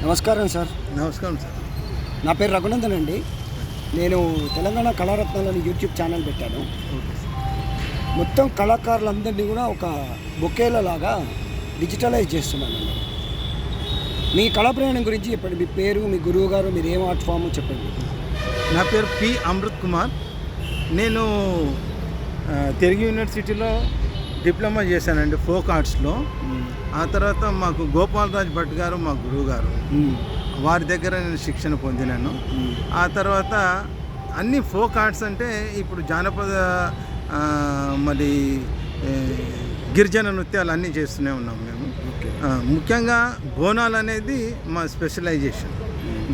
నమస్కారం సార్. నమస్కారం సార్. నా పేరు రఘునందన్ అండి. నేను తెలంగాణ కళారత్నాలని యూట్యూబ్ ఛానల్ పెట్టాను. మొత్తం కళాకారులందరినీ కూడా ఒక బొకేలలాగా డిజిటలైజ్ చేస్తున్నానండి. మీ కళా ప్రయాణం గురించి చెప్పండి. మీ పేరు, మీ గురువు గారు, మీరు ఏం ఆర్ట్ ఫామ్ చెప్పండి. నా పేరు పి అమృత్ కుమార్. నేను తెలుగు యూనివర్సిటీలో డిప్లొమా చేశానండి ఫోక్ ఆర్ట్స్లో. ఆ తర్వాత మాకు గోపాలరాజ్ భట్ గారు మా గురువు గారు, వారి దగ్గర నేను శిక్షణ పొందినాను. ఆ తర్వాత అన్ని ఫోక్ ఆర్ట్స్ అంటే ఇప్పుడు జానపద మరి గిరిజన నృత్యాలు అన్నీ చేస్తూనే ఉన్నాం మేము. ముఖ్యంగా బోనాలు అనేది మా స్పెషలైజేషన్.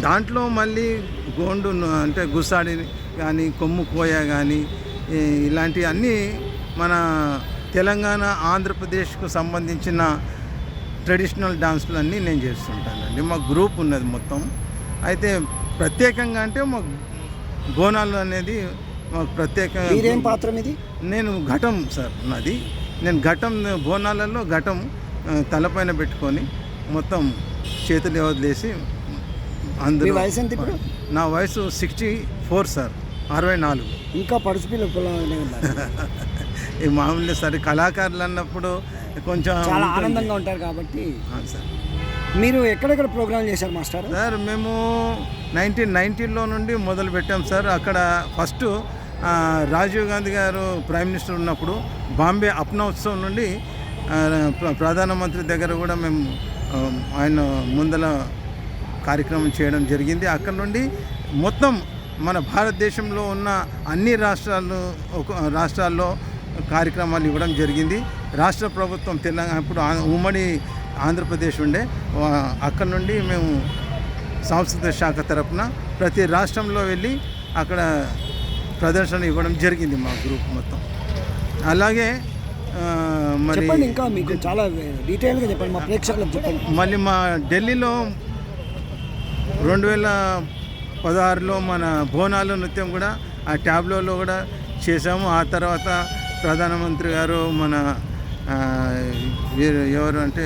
దాంట్లో మళ్ళీ గోండు అంటే గుసాడి కానీ, కొమ్ము కోయ కానీ, ఇలాంటి అన్నీ మన తెలంగాణ ఆంధ్రప్రదేశ్కు సంబంధించిన ట్రెడిషనల్ డాన్సులు అన్నీ నేను చేస్తుంటానండి. మా గ్రూప్ ఉన్నది మొత్తం. అయితే ప్రత్యేకంగా అంటే మా బోనాలు అనేది మాకు ప్రత్యేకంగా. మీరేం పాత్ర ఇది? నేను ఘటం సార్ నాది. నేను ఘటం, బోనాలలో ఘటం తలపైన పెట్టుకొని మొత్తం చేతులు వదిలేసి అందరూ. వయసు ఎంత ఇప్పుడు? నా వయసు 64 సార్, 64. ఇంకా పడుచుపిల్లనే ఉన్నారు. ఈ మామూలు సార్, కళాకారులు అన్నప్పుడు కొంచెం చాలా ఆనందంగా ఉంటారు కాబట్టి. సార్, మీరు ఎక్కడెక్కడ ప్రోగ్రామ్ చేశారు మాస్టర్? సార్ మేము 1990లో నుండి మొదలు పెట్టాం సార్. అక్కడ ఫస్ట్ రాజీవ్ గాంధీ గారు ప్రైమ్ మినిస్టర్ ఉన్నప్పుడు బాంబే అప్నా ఉత్సవం నుండి ప్రధానమంత్రి దగ్గర కూడా మేము ఆయన ముందల కార్యక్రమం చేయడం జరిగింది. అక్కడ నుండి మొత్తం మన భారతదేశంలో ఉన్న అన్ని రాష్ట్రాల్లో కార్యక్రమాలు ఇవ్వడం జరిగింది. రాష్ట్ర ప్రభుత్వం తెలంగాణ ఇప్పుడు ఉమ్మడి ఆంధ్రప్రదేశ్ ఉండే, అక్కడ నుండి మేము సాంస్కృతిక శాఖ తరపున ప్రతి రాష్ట్రంలో వెళ్ళి అక్కడ ప్రదర్శన ఇవ్వడం జరిగింది మా గ్రూప్ మొత్తం. అలాగే మరి ఇంకా మీకు చాలా డీటెయిల్గా చెప్పండి, మా ప్రేక్షకులకు చెప్పండి. మళ్ళీ మా ఢిల్లీలో 2016లో మన బోనాలు నృత్యం కూడా ఆ ట్యాబ్లోలో కూడా చేసాము. ఆ తర్వాత ప్రధానమంత్రి గారు మన ఎవరు అంటే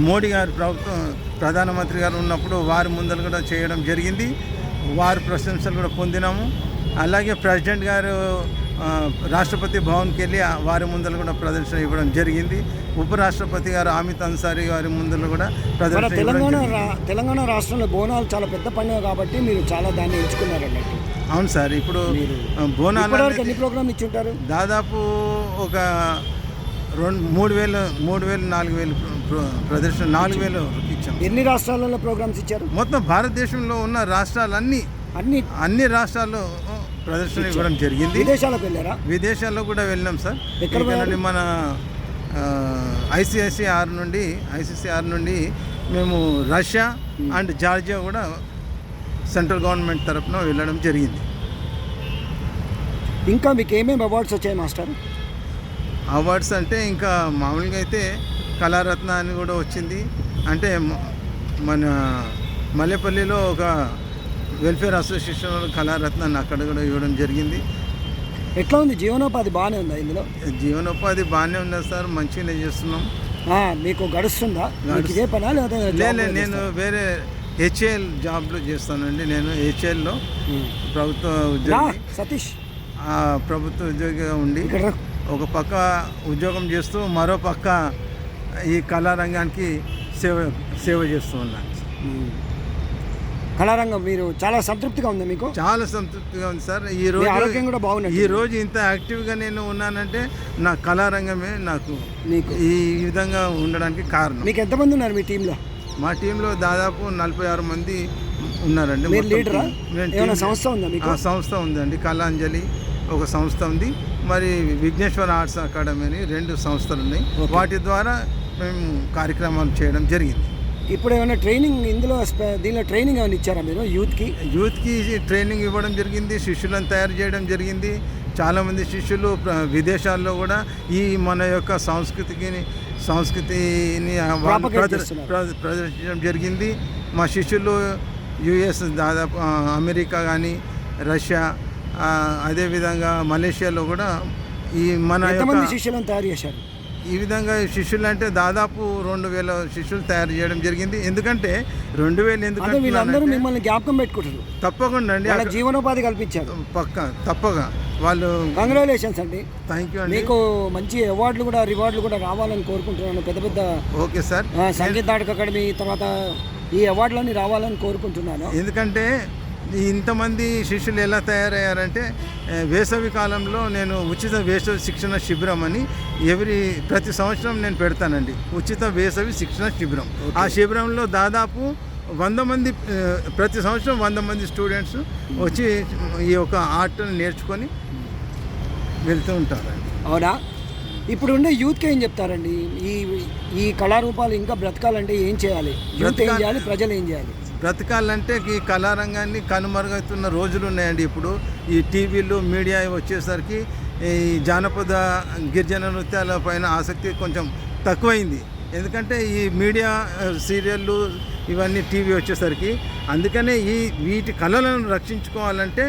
మోడీ గారు ప్రధానమంత్రి గారు ఉన్నప్పుడు వారి ముందలు కూడా చేయడం జరిగింది. వారి ప్రశంసలు కూడా పొందినాము. అలాగే ప్రెసిడెంట్ గారు రాష్ట్రపతి భవన్కి వెళ్ళి వారి ముందలు కూడా ప్రదర్శన ఇవ్వడం జరిగింది. ఉపరాష్ట్రపతి గారు అమిత్ అన్సారీ గారి ముందలు కూడా ప్రదర్శన. తెలంగాణ రాష్ట్రంలో బోనాలు చాలా పెద్ద పండుగ కాబట్టి మీరు చాలా దాన్ని ఎంచుకున్నారు అన్నట్టు. అవును సార్. ఇప్పుడు బోనాలు ఎన్ని ప్రోగ్రామ్ ఇచ్చి ఉంటారు? దాదాపు ఒక 3,000-4,000 ప్రదర్శన 4,000 ఇచ్చాం. ఎన్ని రాష్ట్రాలలో ప్రోగ్రామ్స్ ఇచ్చారు? మొత్తం భారతదేశంలో ఉన్న రాష్ట్రాలన్నీ అన్ని రాష్ట్రాల్లో ప్రదర్శన ఇవ్వడం జరిగింది. విదేశాలకు వెళ్ళారా? విదేశాల్లో కూడా వెళ్ళాం సార్. ఇక్కడ మన ఐసీసీఆర్ నుండి మేము రష్యా అండ్ జార్జియా కూడా సెంట్రల్ గవర్నమెంట్ తరఫున వెళ్ళడం జరిగింది. ఇంకా మీకు ఏమేమి అవార్డ్స్ వచ్చాయి మాస్టర్? అవార్డ్స్ అంటే ఇంకా మామూలుగా అయితే కళారత్న అని కూడా వచ్చింది. అంటే మన మల్లెపల్లిలో ఒక వెల్ఫేర్ అసోసియేషన్ కళారత్నాన్ని అక్కడ కూడా ఇవ్వడం జరిగింది. ఎట్లా ఉంది జీవనోపాధి? బాగానే ఉందా ఇందులో? జీవనోపాధి బాగానే ఉంది సార్, మంచిగానే చేస్తున్నాం. మీకు గడుస్తుందా? ఇదే పనా లేదా? నేను వేరే హెచ్ఏఎల్ జాబ్లో చేస్తానండి. నేను హెచ్ఏఎల్లో ప్రభుత్వ ఉద్యోగి, సతీష్ ప్రభుత్వ ఉద్యోగిగా ఉండి ఒక పక్క ఉద్యోగం చేస్తూ మరో పక్క ఈ కళారంగానికి సేవ చేస్తూ ఉన్నాను. కళారంగం మీరు చాలా సంతృప్తిగా ఉంది? మీకు చాలా సంతృప్తిగా ఉంది సార్. ఆరోగ్యం కూడా బాగుంది. ఈరోజు ఇంత యాక్టివ్గా నేను ఉన్నానంటే నా కళారంగమే నాకు ఈ విధంగా ఉండడానికి కారణం. మీకు ఎంతమంది ఉన్నారు మీ టీంలో? మా టీంలో దాదాపు 46 మంది ఉన్నారండి. లీడరా? సంస్థ ఉందా మీకు? సంస్థ ఉందండి. కళాంజలి ఒక సంస్థ ఉంది, మరి విఘ్నేశ్వర ఆర్ట్స్ అకాడమీ అని 2 సంస్థలు ఉన్నాయి. వాటి ద్వారా మేము కార్యక్రమాలు చేయడం జరిగింది. ఇప్పుడు ఏమైనా ట్రైనింగ్ దీనిలో ట్రైనింగ్ ఏమైనా ఇచ్చారా మీరు యూత్కి? ట్రైనింగ్ ఇవ్వడం జరిగింది. శిష్యులను తయారు చేయడం జరిగింది. చాలామంది శిష్యులు విదేశాల్లో కూడా ఈ మన యొక్క సంస్కృతిని ప్రదర్శించడం జరిగింది. మా శిష్యులు యుఎస్, దాదాపు అమెరికా కానీ, రష్యా, అదేవిధంగా మలేషియాలో కూడా ఈ మన శిష్యులను తయారు చేశారు. ఈ విధంగా శిష్యులు అంటే దాదాపు 2000 శిష్యులు తయారు చేయడం జరిగింది. ఎందుకంటే 2000 ఎందుకంటే వీళ్ళందరూ మిమ్మల్ని జ్ఞాపకం పెట్టుకుంటారు, తప్పకుండా అండి, వాళ్ళ జీవనోపాధి కల్పించారు. తప్పగా వాళ్ళు. కంగ్రాచులేషన్స్ అండి, థ్యాంక్ యూ అండి. మీకు మంచి అవార్డులు కూడా రివార్డులు కూడా రావాలని కోరుకుంటున్నాను. పెద్ద పెద్ద okay sir, Sangeet Natak academy తర్వాత ఈ అవార్డులన్నీ రావాలని కోరుకుంటున్నాను. ఎందుకంటే ఇంతమంది శిష్యులు ఎలా తయారయ్యారంటే వేసవి కాలంలో నేను ఉచిత వేసవి శిక్షణ శిబిరం అని ప్రతి సంవత్సరం నేను పెడతానండి, ఉచిత వేసవి శిక్షణ శిబిరం. ఆ శిబిరంలో దాదాపు 100 మంది, ప్రతి సంవత్సరం 100 మంది స్టూడెంట్స్ వచ్చి ఈ యొక్క ఆర్ట్ని నేర్చుకొని వెళ్తూ ఉంటారండి. అవునా? ఇప్పుడు ఉండే యూత్కి ఏం చెప్తారండి? ఈ కళారూపాలు ఇంకా బ్రతకాలంటే ఏం చేయాలి? యూత్ ఏం చేయాలి? ప్రజలు ఏం చేయాలి? బ్రతకాలంటే ఈ కళారంగాన్ని కనుమరుగవుతున్న రోజులు ఉన్నాయండి. ఇప్పుడు ఈ టీవీలు మీడియా వచ్చేసరికి ఈ జానపద గిరిజన నృత్యాల పైన ఆసక్తి కొంచెం తక్కువైంది. ఎందుకంటే ఈ మీడియా సీరియళ్ళు ఇవన్నీ టీవీ వచ్చేసరికి, అందుకనే వీటి కళలను రక్షించుకోవాలంటే,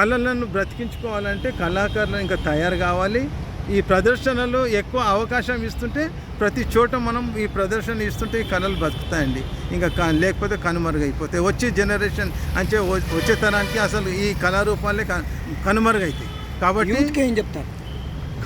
కళలను బ్రతికించుకోవాలంటే కళాకారులు ఇంకా తయారు కావాలి. ఈ ప్రదర్శనలు ఎక్కువ అవకాశం ఇస్తుంటే ప్రతి చోట మనం ఈ ప్రదర్శన ఇస్తుంటే ఈ కళలు బతుకుతాయండి. ఇంకా లేకపోతే కనుమరుగైపోతాయి. వచ్చే జనరేషన్ అంటే వచ్చే తరానికి అసలు ఈ కళారూపాలే కనుమరుగైతాయి. కాబట్టి ఏం చెప్తారు?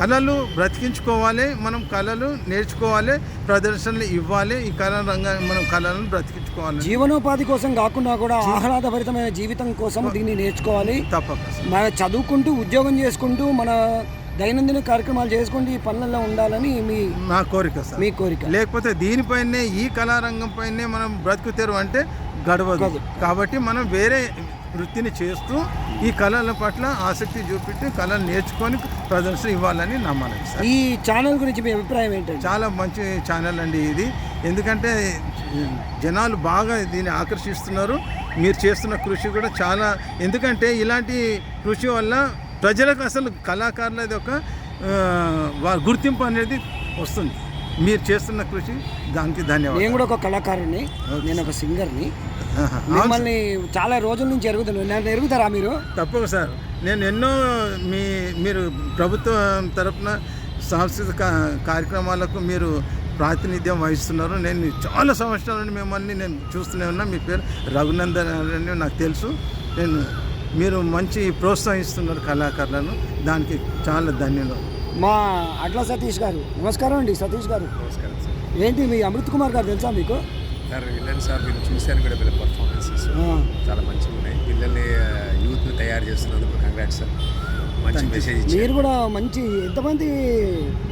కళలు బ్రతికించుకోవాలి, మనం కళలు నేర్చుకోవాలి, ప్రదర్శనలు ఇవ్వాలి. ఈ కళా రంగాన్ని మనం కళలను బ్రతికించుకోవాలి. జీవనోపాధి కోసం కాకుండా కూడా ఆహ్లాదభరితమైన జీవితం కోసం దీన్ని నేర్చుకోవాలి. తప్పక మన చదువుకుంటూ ఉద్యోగం చేసుకుంటూ మన దైనందిన కార్యక్రమాలు చేసుకుంటూ ఈ పనులలో ఉండాలని నా కోరిక సార్, మీ కోరిక. లేకపోతే దీనిపైనే ఈ కళారంగం పైనే మనం బ్రతుకుతారు అంటే గడవదు. కాబట్టి మనం వేరే వృత్తిని చేస్తూ ఈ కళల పట్ల ఆసక్తి చూపెట్టి కళలు నేర్చుకొని ప్రదర్శన ఇవ్వాలని నమ్మాలి సార్. ఈ ఛానల్ గురించి మీ అభిప్రాయం ఏంటంటే? చాలా మంచి ఛానల్ అండి ఇది. ఎందుకంటే జనాలు బాగా దీన్ని ఆకర్షిస్తున్నారు. మీరు చేస్తున్న కృషి కూడా చాలా, ఎందుకంటే ఇలాంటి కృషి వల్ల ప్రజలకు అసలు కళాకారులది ఒక గుర్తింపు అనేది వస్తుంది. మీరు చేస్తున్న కృషి దానికి ధన్యవాదాలు. నేను కూడా ఒక కళాకారుని, నేను ఒక సింగర్ని. మిమ్మల్ని చాలా రోజుల నుంచి ఎరుగుతున్నాను. నన్ను ఎరుగుతారా మీరు? తప్పక సార్. నేను ఎన్నో మీరు ప్రభుత్వం తరఫున సాంస్కృతిక కార్యక్రమాలకు మీరు ప్రాతినిధ్యం వహిస్తున్నారు. నేను చాలా సంవత్సరాల నుండి మిమ్మల్ని నేను చూస్తూనే ఉన్నా. మీ పేరు రఘునందన్ అని నాకు తెలుసు. మీరు మంచి ప్రోత్సహిస్తున్నారు కళాకారులను, దానికి చాలా ధన్యవాదాలు. మా అట్ల సతీష్ గారు, నమస్కారం అండి. సతీష్ గారు, నమస్కారం సార్. ఏంటి మీ అమృత్ కుమార్ గారు తెలుసా మీకు? సార్ విన్నాను సార్, మీరు చూశాను కూడా వీళ్ళ పర్ఫార్మెన్సెస్ చాలా మంచిగా ఉన్నాయి. పిల్లల్ని యూత్ని తయారు చేస్తున్నందుకు కంగ్రాట్స్ సార్. మంచి మెసేజ్ ఇచ్చారు. మీరు కూడా మంచి, ఎంతమంది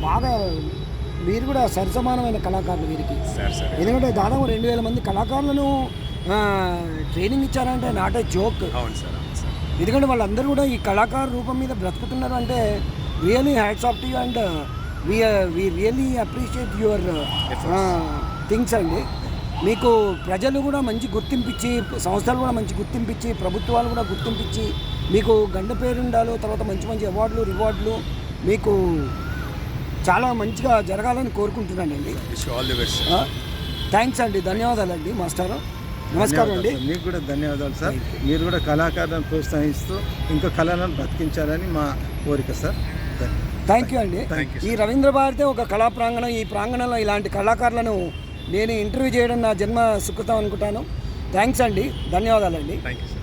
బాగా, మీరు కూడా సరిసమానమైన కళాకారులు వీరికి. సార్ ఎందుకంటే దాదాపు 2000 మంది కళాకారులను ట్రైనింగ్ ఇచ్చారంటే నాట్ ఏ జోక్. అవును సార్, అవును సార్. ఎందుకంటే వాళ్ళందరూ కూడా ఈ కళాకారు రూపం మీద బ్రతుకుతున్నారు అంటే really hats off to you and we really appreciate your things అండి. మీకు ప్రజలు కూడా మంచి గుర్తింపిచ్చి, సంస్థలు కూడా మంచి గుర్తింపిచ్చి, ప్రభుత్వాలు కూడా గుర్తింపిచ్చి మీకు గండ పేరు ఉండాలి. తర్వాత మంచి మంచి అవార్డులు రివార్డులు మీకు చాలా మంచిగా జరగాలని కోరుకుంటున్నానండి. All the best. థ్యాంక్స్ అండి, ధన్యవాదాలండి మాస్టారు. నమస్కారం అండి. మీకు కూడా ధన్యవాదాలు సార్. మీరు కూడా కళాకారులను ప్రోత్సహిస్తూ ఇంకా కళలను బ్రతికించాలని మా కోరిక సార్. థ్యాంక్ యూ అండి. ఈ రవీంద్ర భారతి ఒక కళా ప్రాంగణం. ఈ ప్రాంగణంలో ఇలాంటి కళాకారులను నేను ఇంటర్వ్యూ చేయడం నా జన్మ సుకృతం అనుకుంటాను. థ్యాంక్స్ అండి, ధన్యవాదాలండి. Thank you.